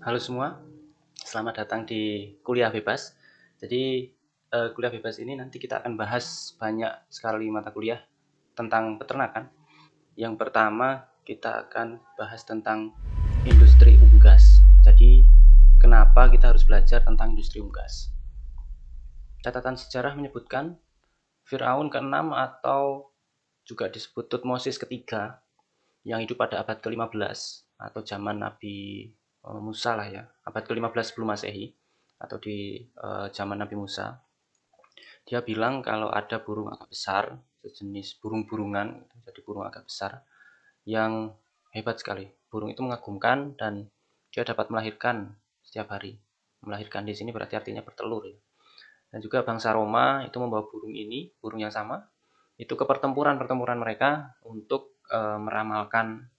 Halo semua, selamat datang di kuliah bebas. Jadi kuliah bebas ini nanti kita akan bahas banyak sekali mata kuliah tentang peternakan. Yang pertama kita akan bahas tentang industri unggas. Jadi kenapa kita harus belajar tentang industri unggas? Catatan sejarah menyebutkan Firaun ke-6 atau juga disebut Tutmosis ketiga yang hidup pada abad ke-15 atau zaman Nabi Musa lah ya, abad ke-15 sebelum Masehi atau di zaman Nabi Musa. Dia bilang kalau ada burung agak besar, sejenis burung-burungan, jadi burung agak besar yang hebat sekali. Burung itu mengagumkan dan dia dapat melahirkan setiap hari. Melahirkan di sini berarti artinya bertelur ya. Dan juga bangsa Roma itu membawa burung ini, burung yang sama, itu ke pertempuran-pertempuran mereka untuk meramalkan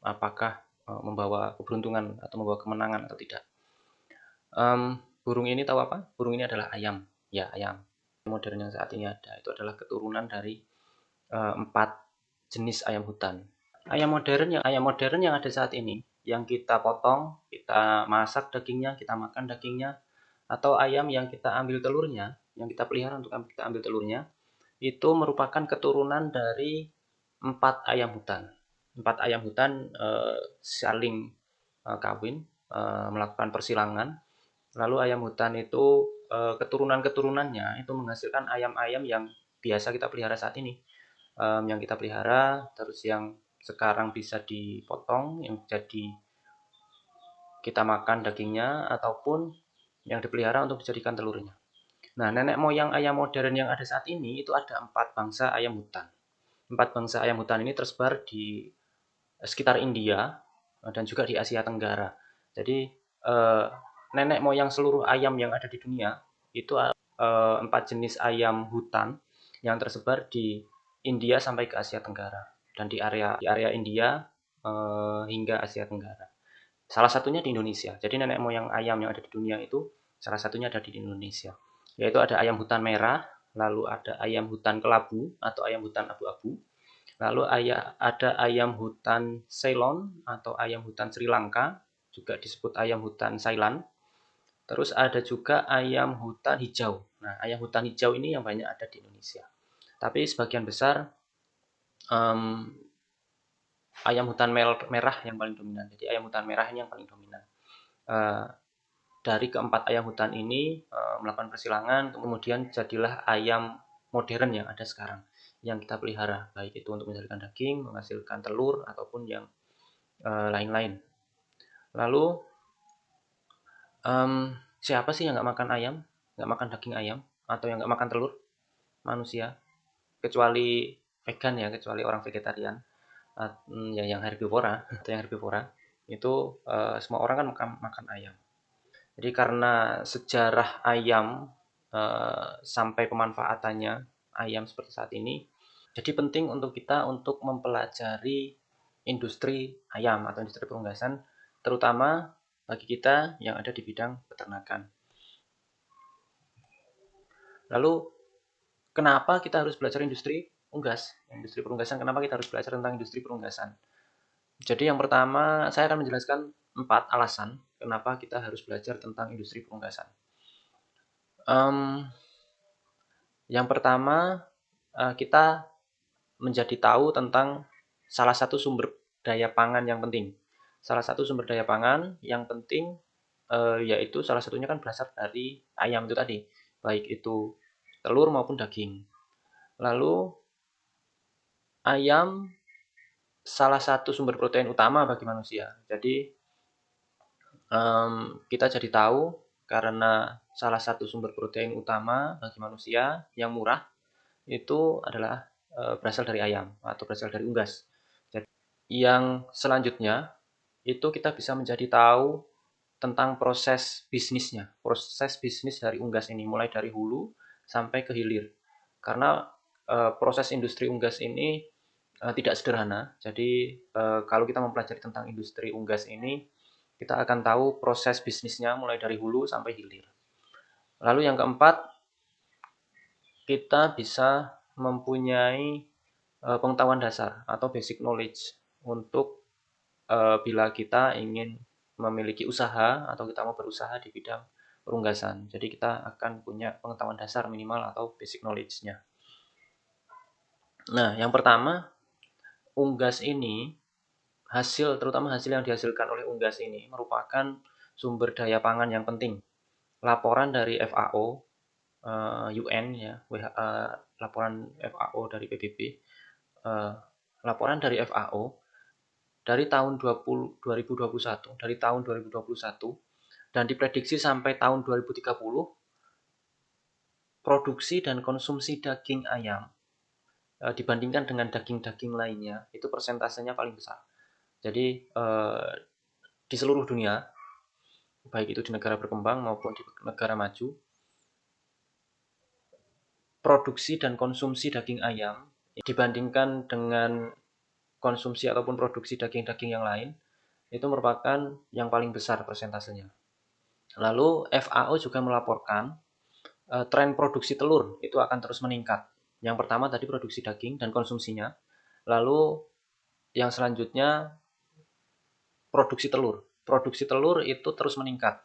apakah membawa keberuntungan atau membawa kemenangan atau tidak. Burung ini tahu apa? Burung ini adalah ayam. Ya, ayam. Modern yang saat ini ada itu adalah keturunan dari 4 jenis ayam hutan. Ayam modern yang ada saat ini, yang kita potong, kita masak dagingnya, kita makan dagingnya, atau ayam yang kita ambil telurnya, yang kita pelihara untuk kita ambil telurnya, itu merupakan keturunan dari 4 ayam hutan. 4 ayam hutan saling kawin, melakukan persilangan. Lalu ayam hutan itu keturunan-keturunannya itu menghasilkan ayam-ayam yang biasa kita pelihara saat ini. Yang kita pelihara, terus yang sekarang bisa dipotong, yang jadi kita makan dagingnya, ataupun yang dipelihara untuk dijadikan telurnya. Nah, nenek moyang ayam modern yang ada saat ini itu ada 4 bangsa ayam hutan. 4 bangsa ayam hutan ini tersebar di sekitar India dan juga di Asia Tenggara. Jadi nenek moyang seluruh ayam yang ada di dunia itu 4 jenis ayam hutan yang tersebar di India sampai ke Asia Tenggara dan di area India hingga Asia Tenggara. Salah satunya di Indonesia. Jadi nenek moyang ayam yang ada di dunia itu salah satunya ada di Indonesia. Yaitu ada ayam hutan merah, lalu ada ayam hutan kelabu atau ayam hutan abu-abu, lalu ada ayam hutan Ceylon atau ayam hutan Sri Lanka, juga disebut ayam hutan Thailand. Terus ada juga ayam hutan hijau. Nah, ayam hutan hijau ini yang banyak ada di Indonesia. Tapi sebagian besar ayam hutan merah yang paling dominan. Jadi ayam hutan merah ini yang paling dominan. Dari keempat ayam hutan ini melakukan persilangan, kemudian jadilah ayam modern yang ada sekarang, yang kita pelihara, baik itu untuk menjadikan daging, menghasilkan telur, ataupun yang lain-lain. Lalu siapa sih yang nggak makan ayam, nggak makan daging ayam, atau yang nggak makan telur? Manusia, kecuali vegan ya, kecuali orang vegetarian, ya yang herbivora atau yang herbivora itu semua orang kan makan ayam. Jadi karena sejarah ayam sampai pemanfaatannya ayam seperti saat ini, jadi penting untuk kita untuk mempelajari industri ayam atau industri perunggasan, terutama bagi kita yang ada di bidang peternakan. Lalu kenapa kita harus belajar industri unggas, industri perunggasan? Kenapa kita harus belajar tentang industri perunggasan? Jadi yang pertama, saya akan menjelaskan 4 alasan kenapa kita harus belajar tentang industri perunggasan. Yang pertama, kita menjadi tahu tentang salah satu sumber daya pangan yang penting. Salah satu sumber daya pangan yang penting yaitu salah satunya kan berasal dari ayam itu tadi, baik itu telur maupun daging. Lalu ayam salah satu sumber protein utama bagi manusia. Jadi kita jadi tahu karena salah satu sumber protein utama bagi manusia yang murah itu adalah berasal dari ayam atau berasal dari unggas. Jadi, yang selanjutnya itu kita bisa menjadi tahu tentang proses bisnisnya, proses bisnis dari unggas ini mulai dari hulu sampai ke hilir. Karena proses industri unggas ini tidak sederhana. Jadi kalau kita mempelajari tentang industri unggas ini, kita akan tahu proses bisnisnya mulai dari hulu sampai hilir. Lalu yang keempat, kita bisa mempunyai pengetahuan dasar atau basic knowledge untuk bila kita ingin memiliki usaha atau kita mau berusaha di bidang perunggasan. Jadi kita akan punya pengetahuan dasar minimal atau basic knowledge-nya. Nah, yang pertama, unggas ini, terutama hasil yang dihasilkan oleh unggas ini merupakan sumber daya pangan yang penting. Laporan dari FAO, UN ya, laporan FAO dari PBB, laporan dari FAO dari tahun 2021, dan diprediksi sampai tahun 2030 produksi dan konsumsi daging ayam dibandingkan dengan daging-daging lainnya itu persentasenya paling besar. Jadi di seluruh dunia, baik itu di negara berkembang maupun di negara maju, produksi dan konsumsi daging ayam dibandingkan dengan konsumsi ataupun produksi daging-daging yang lain itu merupakan yang paling besar persentasenya. Lalu FAO juga melaporkan tren produksi telur itu akan terus meningkat. Yang pertama tadi produksi daging dan konsumsinya. Lalu yang selanjutnya produksi telur. Produksi telur itu terus meningkat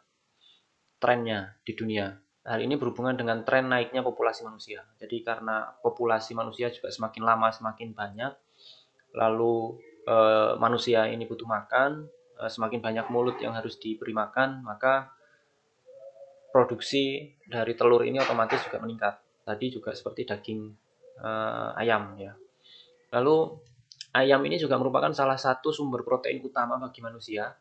trennya di dunia. Hal ini berhubungan dengan tren naiknya populasi manusia. Jadi karena populasi manusia juga semakin lama semakin banyak, lalu manusia ini butuh makan, semakin banyak mulut yang harus diberi makan, maka produksi dari telur ini otomatis juga meningkat. Tadi juga seperti daging ayam ya. Lalu ayam ini juga merupakan salah satu sumber protein utama bagi manusia.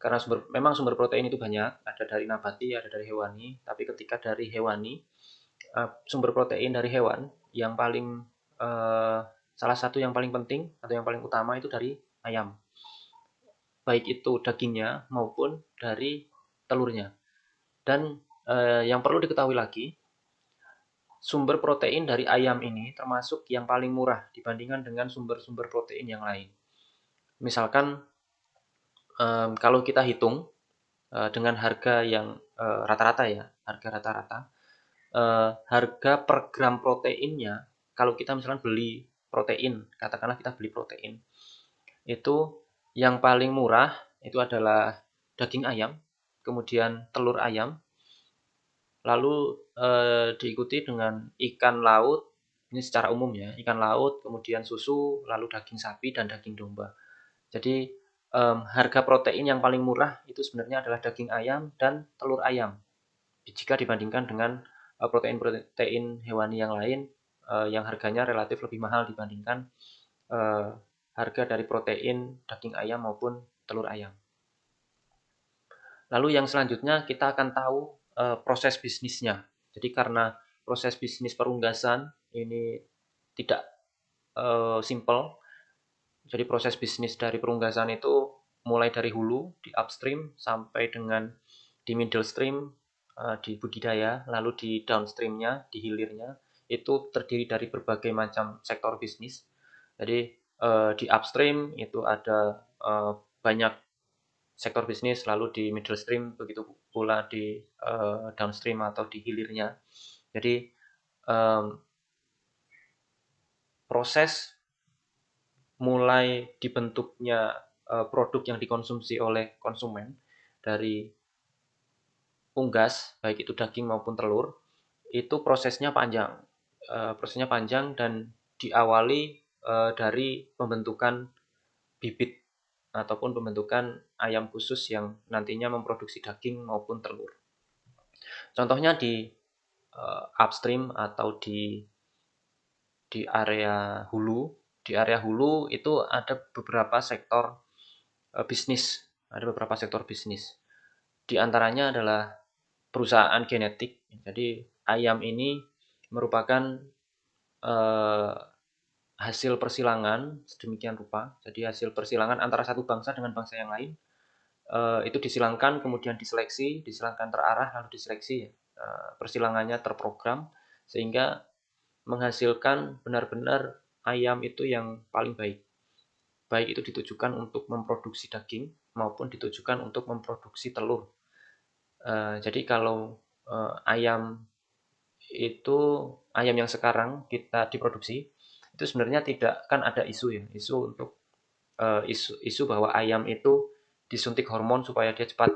Karena memang sumber protein itu banyak, ada dari nabati, ada dari hewani. Tapi ketika dari hewani, sumber protein dari hewan yang paling salah satu yang paling penting atau yang paling utama itu dari ayam. Baik itu dagingnya maupun dari telurnya. Dan yang perlu diketahui lagi, sumber protein dari ayam ini termasuk yang paling murah dibandingkan dengan sumber-sumber protein yang lain. Misalkan kalau kita hitung dengan harga yang rata-rata ya, harga rata-rata, harga per gram proteinnya, kalau kita misalkan beli protein, katakanlah kita beli protein, itu yang paling murah itu adalah daging ayam, kemudian telur ayam, lalu diikuti dengan ikan laut, ini secara umum ya, ikan laut, kemudian susu, lalu daging sapi dan daging domba. Jadi harga protein yang paling murah itu sebenarnya adalah daging ayam dan telur ayam. Jika dibandingkan dengan protein-protein hewani yang lain yang harganya relatif lebih mahal dibandingkan harga dari protein daging ayam maupun telur ayam. Lalu yang selanjutnya kita akan tahu proses bisnisnya. Jadi karena proses bisnis perunggasan ini tidak simple, jadi proses bisnis dari perunggasan itu mulai dari hulu, di upstream, sampai dengan di middle stream, di budidaya, lalu di downstreamnya, di hilirnya, itu terdiri dari berbagai macam sektor bisnis. Jadi di upstream itu ada banyak sektor bisnis, lalu di middle stream, begitu pula di downstream atau di hilirnya. Jadi proses mulai dibentuknya produk yang dikonsumsi oleh konsumen dari unggas, baik itu daging maupun telur, itu prosesnya panjang. Prosesnya panjang dan diawali dari pembentukan bibit ataupun pembentukan ayam khusus yang nantinya memproduksi daging maupun telur. Contohnya di upstream atau di area hulu. Di area hulu itu ada beberapa sektor bisnis. Ada beberapa sektor bisnis. Di antaranya adalah perusahaan genetik. Jadi ayam ini merupakan hasil persilangan sedemikian rupa. Jadi hasil persilangan antara satu bangsa dengan bangsa yang lain. Itu disilangkan, kemudian disilangkan terarah, lalu diseleksi. Persilangannya terprogram sehingga menghasilkan benar-benar ayam itu yang paling baik. Baik itu ditujukan untuk memproduksi daging maupun ditujukan untuk memproduksi telur. Jadi kalau ayam yang sekarang kita diproduksi itu sebenarnya tidak kan ada isu ya, isu untuk isu bahwa ayam itu disuntik hormon supaya dia cepat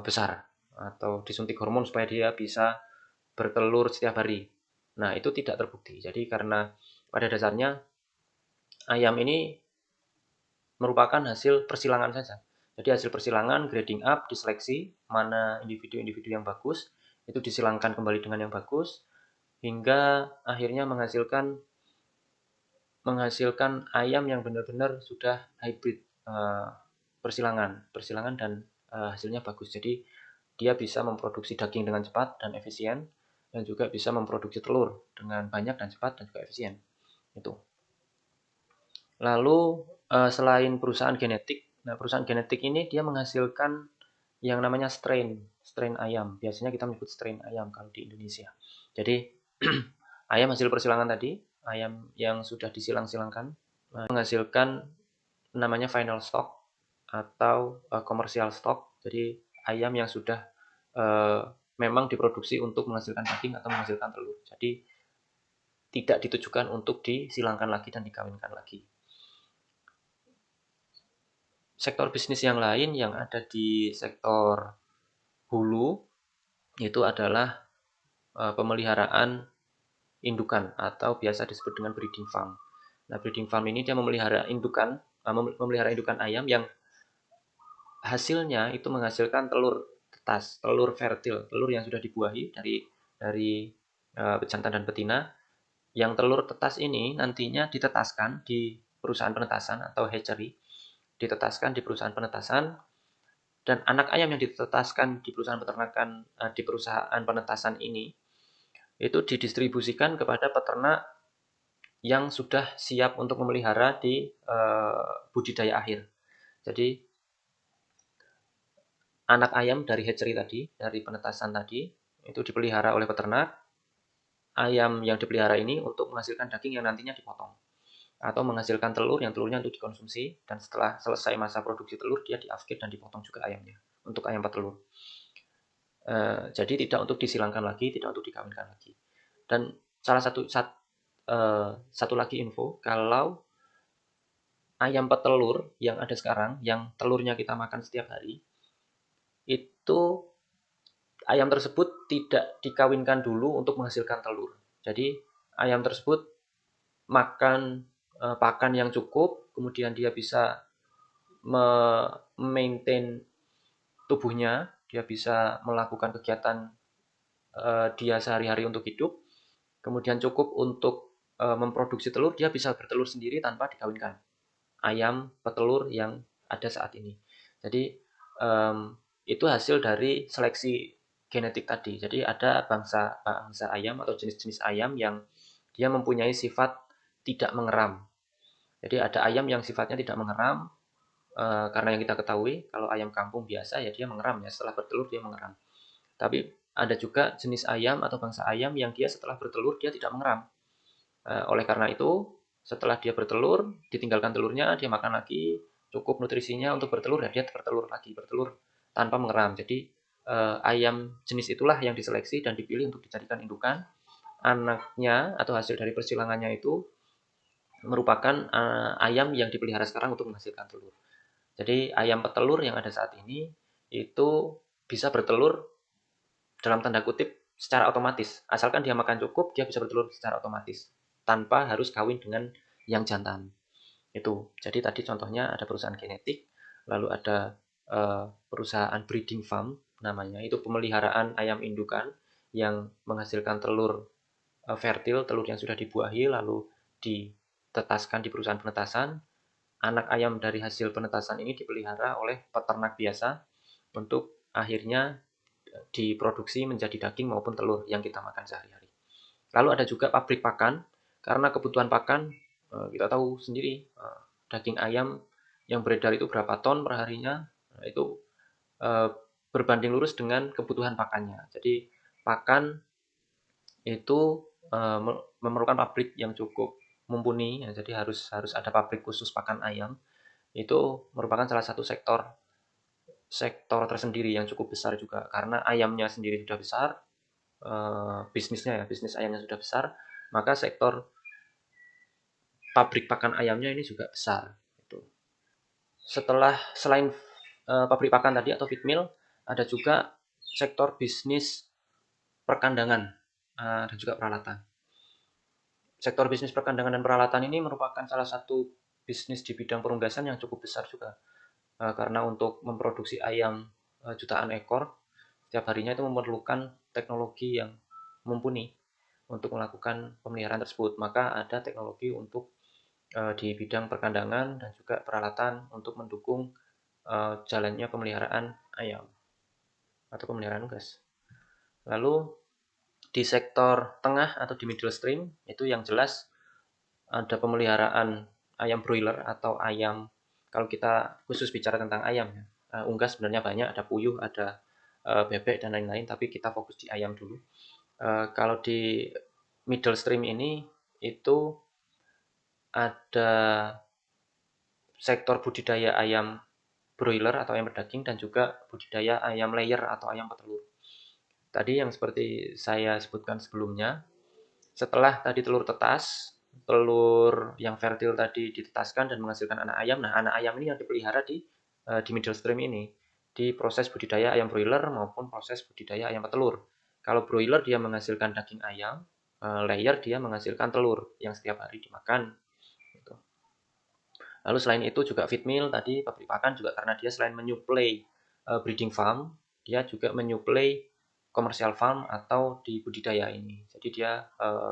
besar, atau disuntik hormon supaya dia bisa bertelur setiap hari. Nah, itu tidak terbukti. Jadi karena pada dasarnya ayam ini merupakan hasil persilangan saja. Jadi hasil persilangan, grading up, diseleksi, mana individu-individu yang bagus, itu disilangkan kembali dengan yang bagus, hingga akhirnya menghasilkan ayam yang benar-benar sudah hybrid, persilangan dan hasilnya bagus. Jadi dia bisa memproduksi daging dengan cepat dan efisien, dan juga bisa memproduksi telur dengan banyak dan cepat dan juga efisien. Itu. Lalu selain perusahaan genetik, nah perusahaan genetik ini dia menghasilkan yang namanya strain ayam. Biasanya kita menyebut strain ayam kalau di Indonesia. Jadi ayam hasil persilangan tadi, ayam yang sudah disilang-silangkan, menghasilkan namanya final stock atau komersial stock. Jadi ayam yang sudah memang diproduksi untuk menghasilkan daging atau menghasilkan telur. Jadi tidak ditujukan untuk disilangkan lagi dan dikawinkan lagi. Sektor bisnis yang lain yang ada di sektor hulu itu adalah pemeliharaan indukan atau biasa disebut dengan breeding farm. Nah, breeding farm ini dia memelihara indukan ayam yang hasilnya itu menghasilkan telur tetas, telur fertil, telur yang sudah dibuahi dari jantan dan betina. Yang telur tetas ini nantinya ditetaskan di perusahaan penetasan atau hatchery, ditetaskan di perusahaan penetasan, dan anak ayam yang ditetaskan di perusahaan peternakan, di perusahaan penetasan ini itu didistribusikan kepada peternak yang sudah siap untuk memelihara di budidaya akhir. Jadi anak ayam dari hatchery tadi, dari penetasan tadi, itu dipelihara oleh peternak. Ayam yang dipelihara ini untuk menghasilkan daging yang nantinya dipotong, atau menghasilkan telur yang telurnya untuk dikonsumsi, dan setelah selesai masa produksi telur dia diaskir dan dipotong juga ayamnya untuk ayam petelur. Jadi tidak untuk disilangkan lagi, tidak untuk dikawinkan lagi. Dan satu lagi info, kalau ayam petelur yang ada sekarang, yang telurnya kita makan setiap hari, itu ayam tersebut tidak dikawinkan dulu untuk menghasilkan telur. Jadi ayam tersebut makan pakan yang cukup, kemudian dia bisa maintain tubuhnya, dia bisa melakukan kegiatan dia sehari-hari untuk hidup, kemudian cukup untuk memproduksi telur, dia bisa bertelur sendiri tanpa dikawinkan. Ayam petelur yang ada saat ini. Jadi itu hasil dari seleksi genetik tadi. Jadi ada bangsa ayam atau jenis-jenis ayam yang dia mempunyai sifat tidak mengeram. Jadi ada ayam yang sifatnya tidak mengeram, karena yang kita ketahui kalau ayam kampung biasa ya dia mengeram ya, setelah bertelur dia mengeram. Tapi ada juga jenis ayam atau bangsa ayam yang dia setelah bertelur dia tidak mengeram. Oleh karena itu setelah dia bertelur, ditinggalkan telurnya, dia makan lagi, cukup nutrisinya untuk bertelur, dan dia bertelur lagi, bertelur tanpa mengeram. Jadi ayam jenis itulah yang diseleksi dan dipilih untuk dijadikan indukan. Anaknya atau hasil dari persilangannya itu merupakan ayam yang dipelihara sekarang untuk menghasilkan telur. Jadi ayam petelur yang ada saat ini itu bisa bertelur dalam tanda kutip secara otomatis. Asalkan dia makan cukup, dia bisa bertelur secara otomatis tanpa harus kawin dengan yang jantan. Itu. Jadi tadi contohnya ada perusahaan genetik, lalu ada perusahaan breeding farm namanya, itu pemeliharaan ayam indukan yang menghasilkan telur fertil, telur yang sudah dibuahi lalu ditetaskan di perusahaan penetasan. Anak ayam dari hasil penetasan ini dipelihara oleh peternak biasa untuk akhirnya diproduksi menjadi daging maupun telur yang kita makan sehari-hari. Lalu ada juga pabrik pakan, karena kebutuhan pakan kita tahu sendiri, daging ayam yang beredar itu berapa ton per harinya, itu berbanding lurus dengan kebutuhan pakannya. Jadi pakan itu memerlukan pabrik yang cukup mumpuni, ya, jadi harus ada pabrik khusus pakan ayam. Itu merupakan salah satu sektor tersendiri yang cukup besar juga, karena ayamnya sendiri sudah besar, bisnis ayamnya sudah besar, maka sektor pabrik pakan ayamnya ini juga besar. Gitu. Setelah selain pabrik pakan tadi atau feed mill, ada juga sektor bisnis perkandangan dan juga peralatan. Sektor bisnis perkandangan dan peralatan ini merupakan salah satu bisnis di bidang perunggasan yang cukup besar juga. Karena untuk memproduksi ayam jutaan ekor, setiap harinya itu memerlukan teknologi yang mumpuni untuk melakukan pemeliharaan tersebut. Maka ada teknologi untuk di bidang perkandangan dan juga peralatan untuk mendukung jalannya pemeliharaan ayam atau pemeliharaan unggas. Lalu di sektor tengah atau di middle stream itu yang jelas ada pemeliharaan ayam broiler atau ayam, kalau kita khusus bicara tentang ayam ya. Unggas sebenarnya banyak, ada puyuh, ada bebek dan lain-lain, tapi kita fokus di ayam dulu. Kalau di middle stream ini itu ada sektor budidaya ayam broiler atau ayam berdaging dan juga budidaya ayam layer atau ayam petelur. Tadi yang seperti saya sebutkan sebelumnya, setelah tadi telur tetas, telur yang fertil tadi ditetaskan dan menghasilkan anak ayam. Nah, anak ayam ini yang dipelihara di middle stream ini, di proses budidaya ayam broiler maupun proses budidaya ayam petelur. Kalau broiler dia menghasilkan daging ayam, layer dia menghasilkan telur yang setiap hari dimakan. Gitu. Lalu selain itu juga feed mill tadi, pabrik pakan juga karena dia selain menyuplai breeding farm, dia juga menyuplai komersial farm atau di budidaya ini. Jadi dia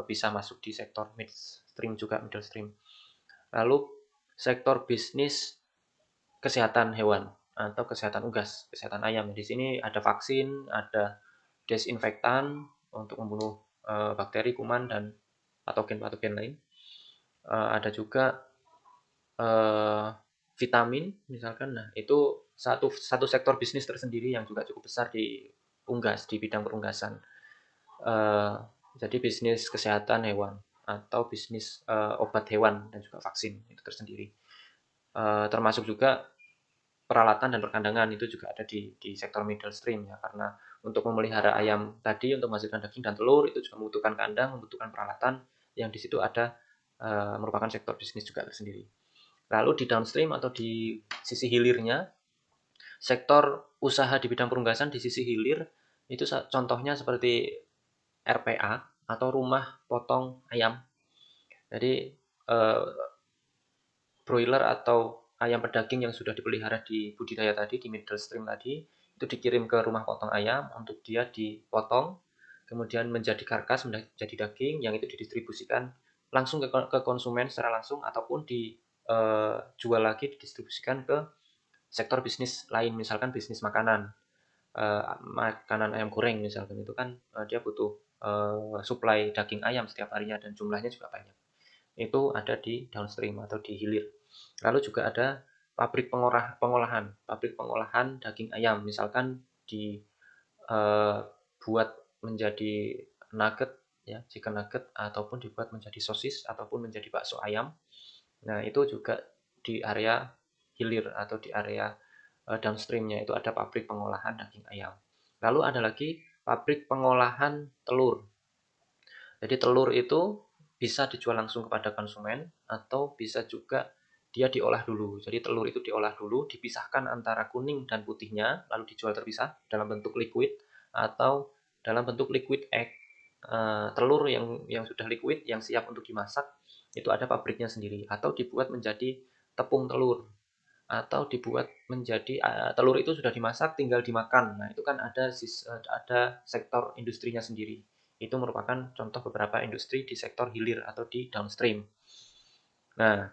bisa masuk di sektor midstream juga, middle stream. Lalu sektor bisnis kesehatan hewan atau kesehatan unggas, kesehatan ayam. Di sini ada vaksin, ada desinfektan untuk membunuh bakteri, kuman, dan patogen-patogen lain. Ada juga eh, vitamin misalkan. Nah, itu satu sektor bisnis tersendiri yang juga cukup besar di unggas, di bidang perunggasan. Eh, jadi bisnis kesehatan hewan atau bisnis obat hewan dan juga vaksin itu tersendiri. Termasuk juga peralatan dan perkandangan itu juga ada di sektor middle stream ya, karena untuk memelihara ayam tadi untuk menghasilkan daging dan telur itu juga membutuhkan kandang, membutuhkan peralatan yang di situ ada merupakan sektor bisnis juga tersendiri. Lalu di downstream atau di sisi hilirnya, sektor usaha di bidang perunggasan di sisi hilir itu contohnya seperti RPA atau rumah potong ayam. Jadi eh, broiler atau ayam pedaging yang sudah dipelihara di budidaya tadi, di middle stream tadi, itu dikirim ke rumah potong ayam untuk dia dipotong, kemudian menjadi karkas, menjadi daging, yang itu didistribusikan langsung ke konsumen secara langsung ataupun dijual lagi, didistribusikan ke sektor bisnis lain, misalkan bisnis makanan, makanan ayam goreng misalkan, itu kan dia butuh suplai daging ayam setiap harinya dan jumlahnya juga banyak. Itu ada di downstream atau di hilir. Lalu juga ada pabrik pengolahan daging ayam, misalkan dibuat menjadi nugget ya, chicken nugget, ataupun dibuat menjadi sosis ataupun menjadi bakso ayam. Nah, itu juga di area hilir atau di area downstreamnya itu ada pabrik pengolahan daging ayam. Lalu ada lagi pabrik pengolahan telur. Jadi telur itu bisa dijual langsung kepada konsumen atau bisa juga dia diolah dulu. Jadi telur itu diolah dulu, dipisahkan antara kuning dan putihnya, lalu dijual terpisah dalam bentuk liquid atau dalam bentuk liquid egg. Telur yang sudah liquid, yang siap untuk dimasak, itu ada pabriknya sendiri. Atau dibuat menjadi tepung telur. Atau dibuat menjadi telur itu sudah dimasak, tinggal dimakan. Nah, itu kan ada sektor industrinya sendiri. Itu merupakan contoh beberapa industri di sektor hilir atau di downstream. Nah,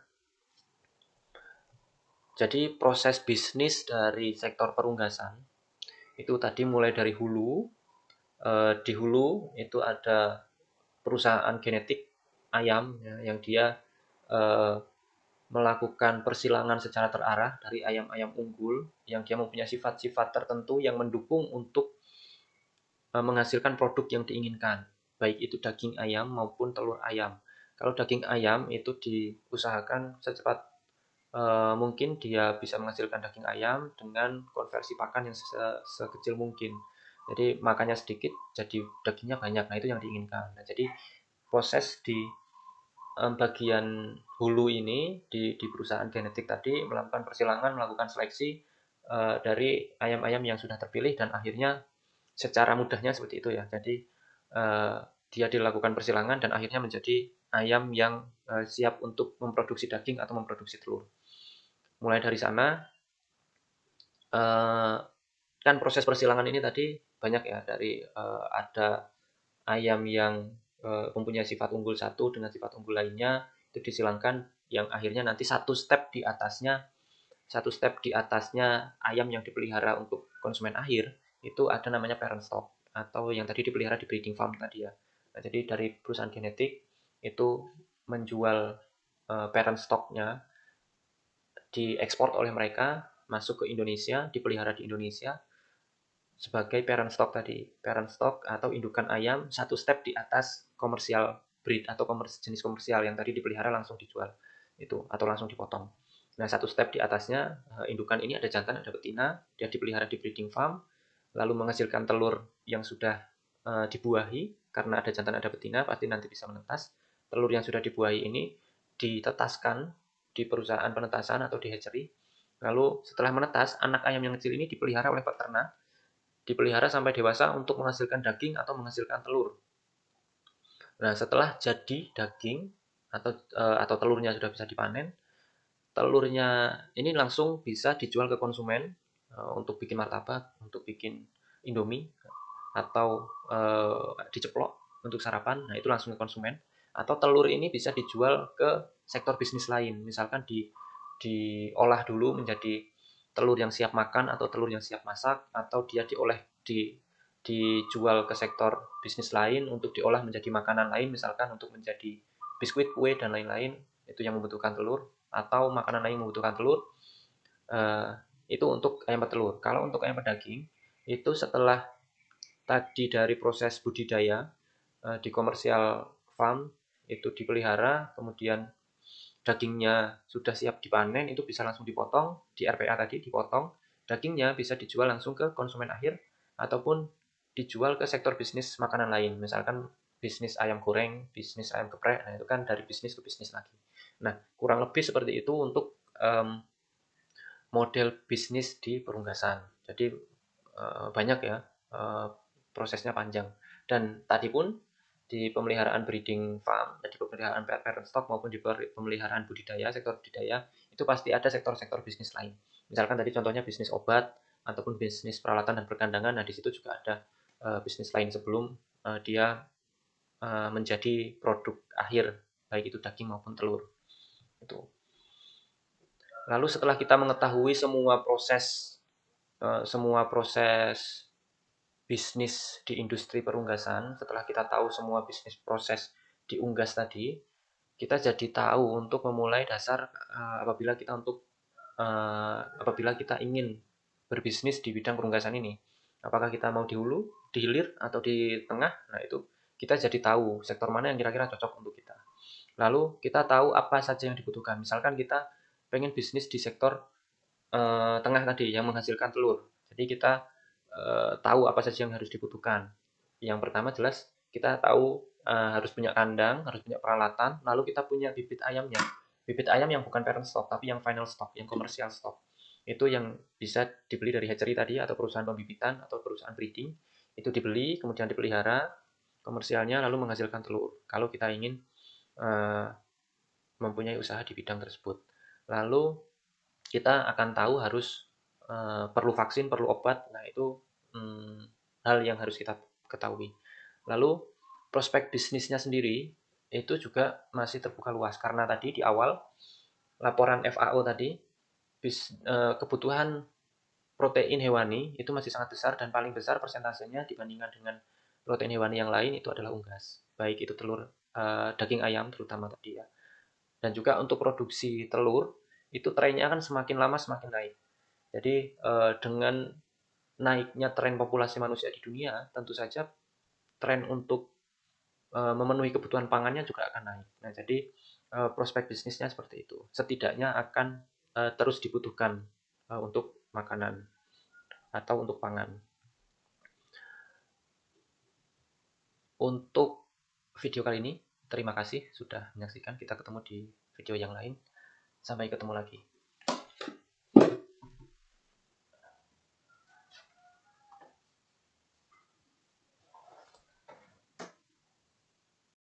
jadi proses bisnis dari sektor perunggasan itu tadi mulai dari hulu. Di hulu itu ada perusahaan genetik ayam ya, yang dia eh, melakukan persilangan secara terarah dari ayam-ayam unggul yang dia mempunyai sifat-sifat tertentu yang mendukung untuk menghasilkan produk yang diinginkan, baik itu daging ayam maupun telur ayam. Kalau daging ayam itu diusahakan secepat mungkin dia bisa menghasilkan daging ayam dengan konversi pakan yang sekecil mungkin. Jadi makannya sedikit, jadi dagingnya banyak. Nah, itu yang diinginkan. Nah, jadi proses di bagian hulu ini di perusahaan genetik tadi melakukan persilangan, melakukan seleksi dari ayam-ayam yang sudah terpilih dan akhirnya secara mudahnya seperti itu ya. Jadi dia dilakukan persilangan dan akhirnya menjadi ayam yang siap untuk memproduksi daging atau memproduksi telur. Mulai dari sana kan proses persilangan ini tadi banyak ya, dari ada ayam yang mempunyai sifat unggul satu dengan sifat unggul lainnya, itu disilangkan yang akhirnya nanti satu step di atasnya ayam yang dipelihara untuk konsumen akhir itu ada namanya parent stock atau yang tadi dipelihara di breeding farm tadi ya. Nah, jadi dari perusahaan genetik itu menjual parent stocknya, diekspor oleh mereka masuk ke Indonesia, dipelihara di Indonesia sebagai parent stock tadi. Parent stock atau indukan ayam satu step di atas komersial breed atau jenis komersial yang tadi dipelihara langsung dijual itu atau langsung dipotong. Nah, satu step di atasnya indukan ini ada jantan, ada betina, dia dipelihara di breeding farm, lalu menghasilkan telur yang sudah dibuahi karena ada jantan, ada betina, pasti nanti bisa menetas. Telur yang sudah dibuahi ini ditetaskan di perusahaan penetasan atau di hatchery. Lalu setelah menetas, anak ayam yang kecil ini dipelihara oleh peternak, dipelihara sampai dewasa untuk menghasilkan daging atau menghasilkan telur. Nah, setelah jadi daging atau telurnya sudah bisa dipanen, telurnya ini langsung bisa dijual ke konsumen untuk bikin martabak, untuk bikin Indomie atau diceplok untuk sarapan. Nah, itu langsung ke konsumen. Atau telur ini bisa dijual ke sektor bisnis lain, misalkan diolah dulu menjadi telur yang siap makan atau telur yang siap masak, atau dia dijual ke sektor bisnis lain untuk diolah menjadi makanan lain, misalkan untuk menjadi biskuit, kue, dan lain-lain, itu yang membutuhkan telur, atau makanan lain yang membutuhkan telur, itu untuk ayam petelur. Kalau untuk ayam pedaging, itu setelah tadi dari proses budidaya di komersial farm, itu dipelihara, kemudian dagingnya sudah siap dipanen, itu bisa langsung dipotong, di RPA tadi dipotong, dagingnya bisa dijual langsung ke konsumen akhir, ataupun dijual ke sektor bisnis makanan lain, misalkan bisnis ayam goreng, bisnis ayam geprek, nah itu kan dari bisnis ke bisnis lagi. Nah, kurang lebih seperti itu untuk model bisnis di perunggasan. Jadi banyak ya, prosesnya panjang. Dan tadi pun di pemeliharaan breeding farm, di pemeliharaan parent stock maupun di pemeliharaan budidaya, sektor budidaya, itu pasti ada sektor-sektor bisnis lain. Misalkan tadi contohnya bisnis obat ataupun bisnis peralatan dan perkandangan. Nah, di situ juga ada bisnis lain sebelum dia menjadi produk akhir, baik itu daging maupun telur. Itu. Lalu setelah kita mengetahui semua proses bisnis di industri perunggasan, setelah kita tahu semua bisnis proses di unggas tadi, kita jadi tahu untuk memulai dasar apabila kita ingin berbisnis di bidang perunggasan ini. Apakah kita mau di hulu, di hilir, atau di tengah? Nah, itu kita jadi tahu sektor mana yang kira-kira cocok untuk kita. Lalu kita tahu apa saja yang dibutuhkan. Misalkan kita pengen bisnis di sektor tengah tadi yang menghasilkan telur. Jadi kita tahu apa saja yang harus dibutuhkan. Yang pertama jelas kita tahu harus punya kandang, harus punya peralatan, lalu kita punya bibit ayamnya. Bibit ayam yang bukan parent stock, tapi yang final stock, yang komersial stock. Itu yang bisa dibeli dari hatchery tadi, atau perusahaan pembibitan, atau perusahaan breeding. Itu dibeli, kemudian dipelihara, komersialnya, lalu menghasilkan telur. Kalau kita ingin mempunyai usaha di bidang tersebut. Lalu kita akan tahu harus perlu vaksin, perlu obat. Nah, itu hal yang harus kita ketahui. Lalu prospek bisnisnya sendiri itu juga masih terbuka luas karena tadi di awal laporan FAO tadi kebutuhan protein hewani itu masih sangat besar dan paling besar persentasenya dibandingkan dengan protein hewani yang lain itu adalah unggas. Baik itu telur, daging ayam terutama tadi ya. Dan juga untuk produksi telur itu trennya akan semakin lama semakin naik. Jadi dengan naiknya tren populasi manusia di dunia, tentu saja tren untuk memenuhi kebutuhan pangannya juga akan naik. Nah, jadi prospek bisnisnya seperti itu. Setidaknya akan terus dibutuhkan untuk makanan atau untuk pangan. Untuk video kali ini Terima kasih sudah menyaksikan. Kita ketemu di video yang lain. Sampai ketemu lagi.